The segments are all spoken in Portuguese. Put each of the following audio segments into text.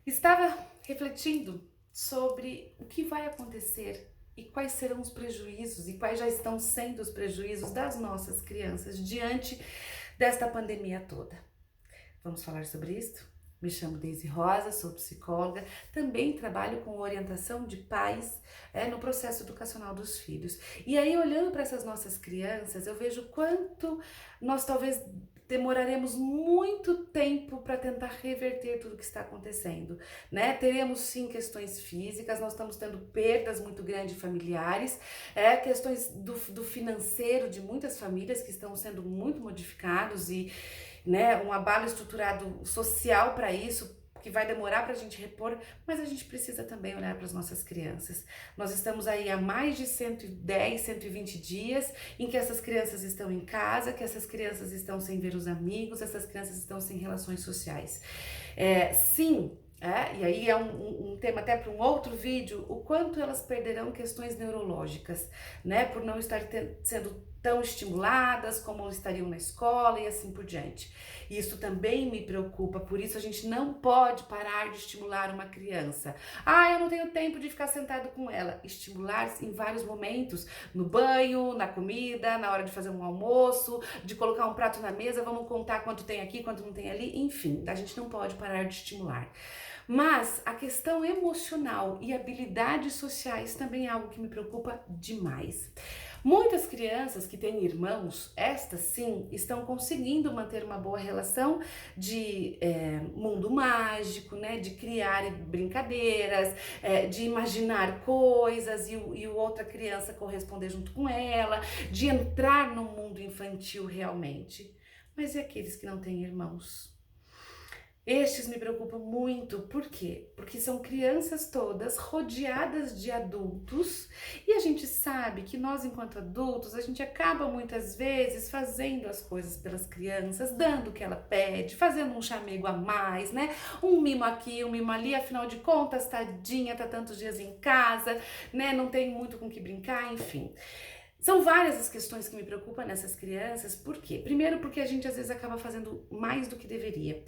Estava refletindo sobre o que vai acontecer e quais serão os prejuízos e quais já estão sendo os prejuízos das nossas crianças diante desta pandemia toda. Vamos falar sobre isso? Me chamo Deise Rosa, sou psicóloga, também trabalho com orientação de pais no processo educacional dos filhos. E aí, olhando para essas nossas crianças, eu vejo quanto nós talvez demoraremos muito tempo para tentar reverter tudo o que está acontecendo, né? Teremos sim questões físicas, nós estamos tendo perdas muito grandes familiares, questões do financeiro de muitas famílias que estão sendo muito modificados e né, um abalo estruturado social para isso, que vai demorar para a gente repor, mas a gente precisa também olhar para as nossas crianças. Nós estamos aí há mais de 110, 120 dias em que essas crianças estão em casa, que essas crianças estão sem ver os amigos, essas crianças estão sem relações sociais. Sim, e aí é um tema até para um outro vídeo, o quanto elas perderão questões neurológicas, né, por não estar sendo tão estimuladas como estariam na escola e assim por diante. Isso também me preocupa, por isso a gente não pode parar de estimular uma criança. Eu não tenho tempo de ficar sentado com ela. Estimular em vários momentos, no banho, na comida, na hora de fazer um almoço, de colocar um prato na mesa, vamos contar quanto tem aqui, quanto não tem ali, enfim, a gente não pode parar de estimular. Mas a questão emocional e habilidades sociais também é algo que me preocupa demais. Muitas crianças que têm irmãos, estas sim, estão conseguindo manter uma boa relação de mundo mágico, né? De criar brincadeiras, de imaginar coisas e outra criança corresponder junto com ela, de entrar no mundo infantil realmente. Mas e aqueles que não têm irmãos? Estes me preocupam muito, por quê? Porque são crianças todas rodeadas de adultos e a gente sabe que nós, enquanto adultos, a gente acaba muitas vezes fazendo as coisas pelas crianças, dando o que ela pede, fazendo um chamego a mais, né? Um mimo aqui, um mimo ali, afinal de contas, tadinha, tá tantos dias em casa, né? Não tem muito com que brincar, enfim. São várias as questões que me preocupam nessas crianças, por quê? Primeiro, porque a gente às vezes acaba fazendo mais do que deveria.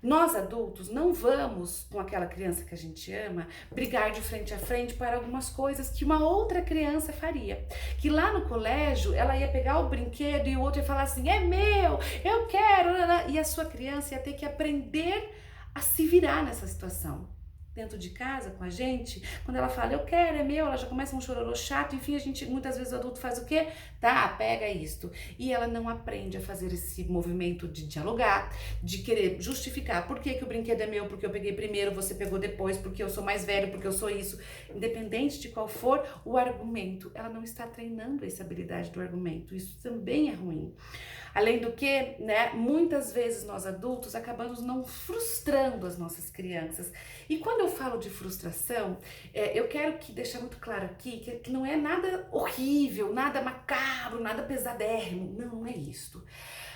Nós adultos não vamos, com aquela criança que a gente ama, brigar de frente a frente para algumas coisas que uma outra criança faria. Que lá no colégio ela ia pegar o brinquedo e o outro ia falar assim: é meu, eu quero, e a sua criança ia ter que aprender a se virar nessa situação. Dentro de casa com a gente, quando ela fala eu quero, é meu, ela já começa um chororô chato, enfim, a gente muitas vezes o adulto faz o quê? Tá, pega isto. E ela não aprende a fazer esse movimento de dialogar, de querer justificar por que o brinquedo é meu, porque eu peguei primeiro, você pegou depois, porque eu sou mais velho, porque eu sou isso. Independente de qual for o argumento, ela não está treinando essa habilidade do argumento. Isso também é ruim. Além do que, né, muitas vezes nós adultos acabamos não frustrando as nossas crianças. E quando eu falo de frustração, eu quero deixar muito claro aqui que não é nada horrível, nada macabro, nada pesadérrimo. Não, não é isto.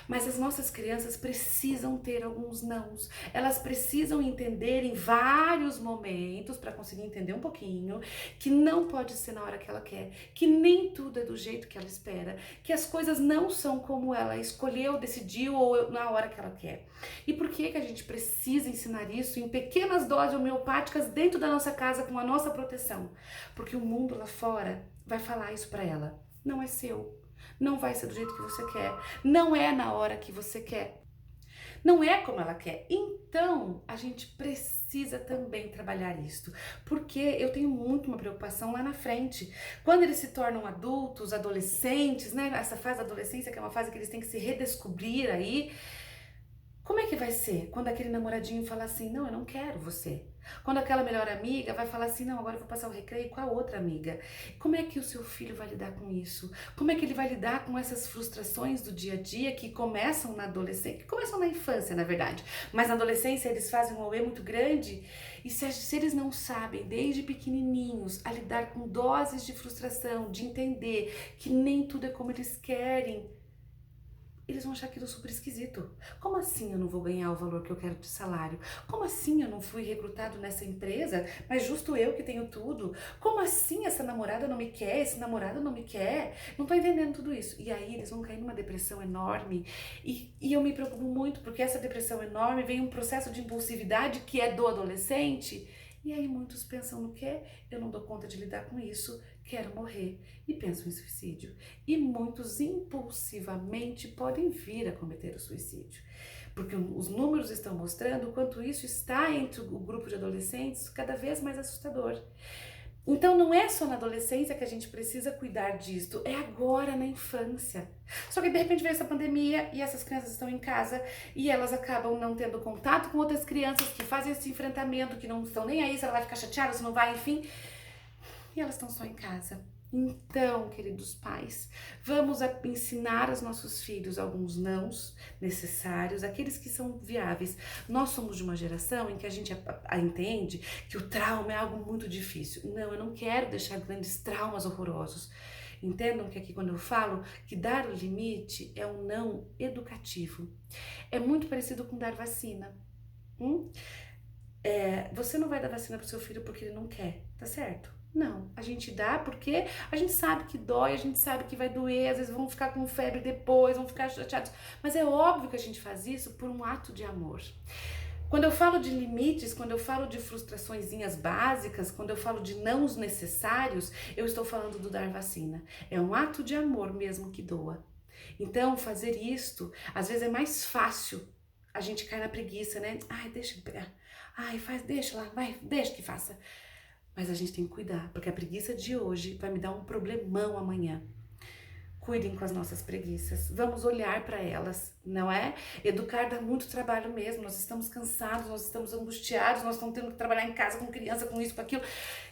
Mas as nossas crianças precisam ter alguns nãos. Elas precisam entender em vários momentos, para conseguir entender um pouquinho, que não pode ser na hora que ela quer, que nem tudo é do jeito que ela espera, que as coisas não são como ela escolheu, decidiu ou na hora que ela quer. E por que a gente precisa ensinar isso em pequenas doses homeopáticas dentro da nossa casa com a nossa proteção? Porque o mundo lá fora vai falar isso para ela. Não é seu. Não vai ser do jeito que você quer. Não é na hora que você quer. Não é como ela quer. Então, a gente precisa também trabalhar isso. Porque eu tenho muito uma preocupação lá na frente. Quando eles se tornam adultos, adolescentes, né? Essa fase da adolescência, que é uma fase que eles têm que se redescobrir aí. Como é que vai ser quando aquele namoradinho falar assim, não, eu não quero você? Quando aquela melhor amiga vai falar assim, não, agora eu vou passar o recreio com a outra amiga. Como é que o seu filho vai lidar com isso? Como é que ele vai lidar com essas frustrações do dia a dia que começam na adolescência, que começam na infância, na verdade, mas na adolescência eles fazem um auê muito grande e se eles não sabem, desde pequenininhos, a lidar com doses de frustração, de entender que nem tudo é como eles querem, eles vão achar aquilo super esquisito. Como assim eu não vou ganhar o valor que eu quero de salário? Como assim eu não fui recrutado nessa empresa, mas justo eu que tenho tudo? Como assim essa namorada não me quer, esse namorado não me quer? Não tô entendendo tudo isso. E aí eles vão cair numa depressão enorme e eu me preocupo muito porque essa depressão enorme vem um processo de impulsividade que é do adolescente. E aí muitos pensam no quê? Eu não dou conta de lidar com isso, quero morrer e pensam em suicídio. E muitos impulsivamente podem vir a cometer o suicídio, porque os números estão mostrando o quanto isso está entre o grupo de adolescentes cada vez mais assustador. Então não é só na adolescência que a gente precisa cuidar disto, é agora na infância. Só que de repente veio essa pandemia e essas crianças estão em casa e elas acabam não tendo contato com outras crianças que fazem esse enfrentamento, que não estão nem aí se ela vai ficar chateada, se não vai, enfim. E elas estão só em casa. Então, queridos pais, vamos ensinar aos nossos filhos alguns nãos necessários, aqueles que são viáveis. Nós somos de uma geração em que a gente entende que o trauma é algo muito difícil. Não, eu não quero deixar grandes traumas horrorosos. Entendam que aqui quando eu falo que dar o limite é um não educativo. É muito parecido com dar vacina. Você não vai dar vacina pro seu filho porque ele não quer, tá certo? Não, a gente dá porque a gente sabe que dói, a gente sabe que vai doer, às vezes vão ficar com febre depois, vão ficar chateados, mas é óbvio que a gente faz isso por um ato de amor. Quando eu falo de limites, quando eu falo de frustraçõezinhas básicas, quando eu falo de nãos necessários, eu estou falando do dar vacina. É um ato de amor mesmo que doa. Então, fazer isto, às vezes é mais fácil. A gente cai na preguiça, né? Ai, deixa eu pegar. Ai, faz, deixa lá, vai, deixa que faça. Mas a gente tem que cuidar, porque a preguiça de hoje vai me dar um problemão amanhã. Cuidem com as nossas preguiças, vamos olhar para elas, não é? Educar dá muito trabalho mesmo, nós estamos cansados, nós estamos angustiados, nós estamos tendo que trabalhar em casa com criança, com isso, com aquilo,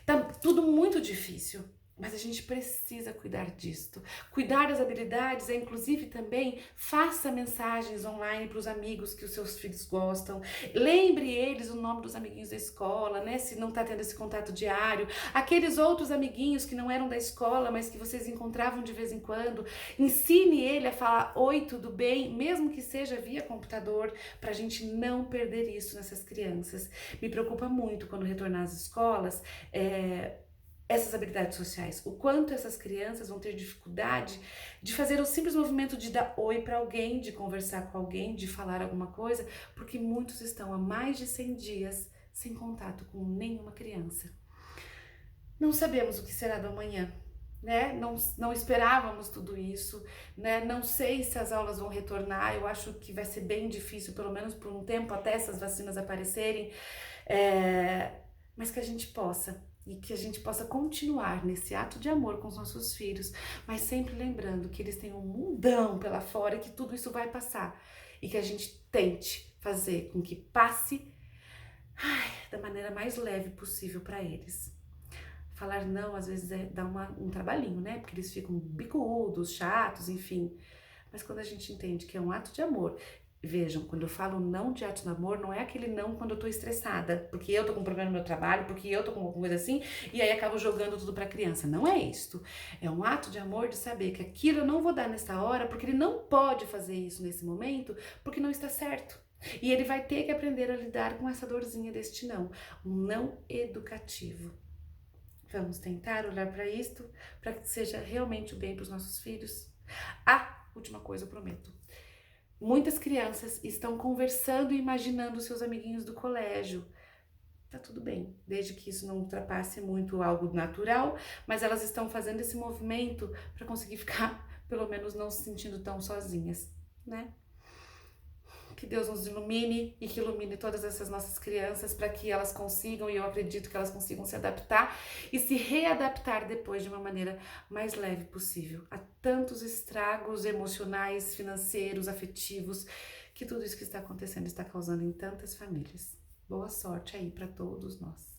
tá tudo muito difícil. Mas a gente precisa cuidar disto. Cuidar das habilidades é, inclusive, também faça mensagens online para os amigos que os seus filhos gostam. Lembre eles o nome dos amiguinhos da escola, né? Se não está tendo esse contato diário. Aqueles outros amiguinhos que não eram da escola, mas que vocês encontravam de vez em quando. Ensine ele a falar oi, tudo bem, mesmo que seja via computador, para a gente não perder isso nessas crianças. Me preocupa muito quando retornar às escolas, essas habilidades sociais, o quanto essas crianças vão ter dificuldade de fazer o simples movimento de dar oi para alguém, de conversar com alguém, de falar alguma coisa, porque muitos estão há mais de 100 dias sem contato com nenhuma criança. Não sabemos o que será do amanhã, né? Não esperávamos tudo isso, né? Não sei se as aulas vão retornar, eu acho que vai ser bem difícil, pelo menos por um tempo, até essas vacinas aparecerem, mas que a gente possa. E que a gente possa continuar nesse ato de amor com os nossos filhos, mas sempre lembrando que eles têm um mundão pela fora e que tudo isso vai passar. E que a gente tente fazer com que passe da maneira mais leve possível para eles. Falar não, às vezes, dá um trabalhinho, né? Porque eles ficam bicudos, chatos, enfim. Mas quando a gente entende que é um ato de amor. Vejam, quando eu falo não de ato de amor, não é aquele não quando eu tô estressada, porque eu tô com um problema no meu trabalho, porque eu tô com alguma coisa assim, e aí acabo jogando tudo pra criança. Não é isto. É um ato de amor de saber que aquilo eu não vou dar nessa hora, porque ele não pode fazer isso nesse momento, porque não está certo. E ele vai ter que aprender a lidar com essa dorzinha deste não. Um não educativo. Vamos tentar olhar para isto, para que seja realmente o bem para os nossos filhos. Última coisa, eu prometo. Muitas crianças estão conversando e imaginando seus amiguinhos do colégio. Tá tudo bem, desde que isso não ultrapasse muito algo natural, mas elas estão fazendo esse movimento para conseguir ficar, pelo menos, não se sentindo tão sozinhas, né? Que Deus nos ilumine e que ilumine todas essas nossas crianças para que elas consigam, e eu acredito que elas consigam se adaptar e se readaptar depois de uma maneira mais leve possível a tantos estragos emocionais, financeiros, afetivos, que tudo isso que está acontecendo está causando em tantas famílias. Boa sorte aí para todos nós.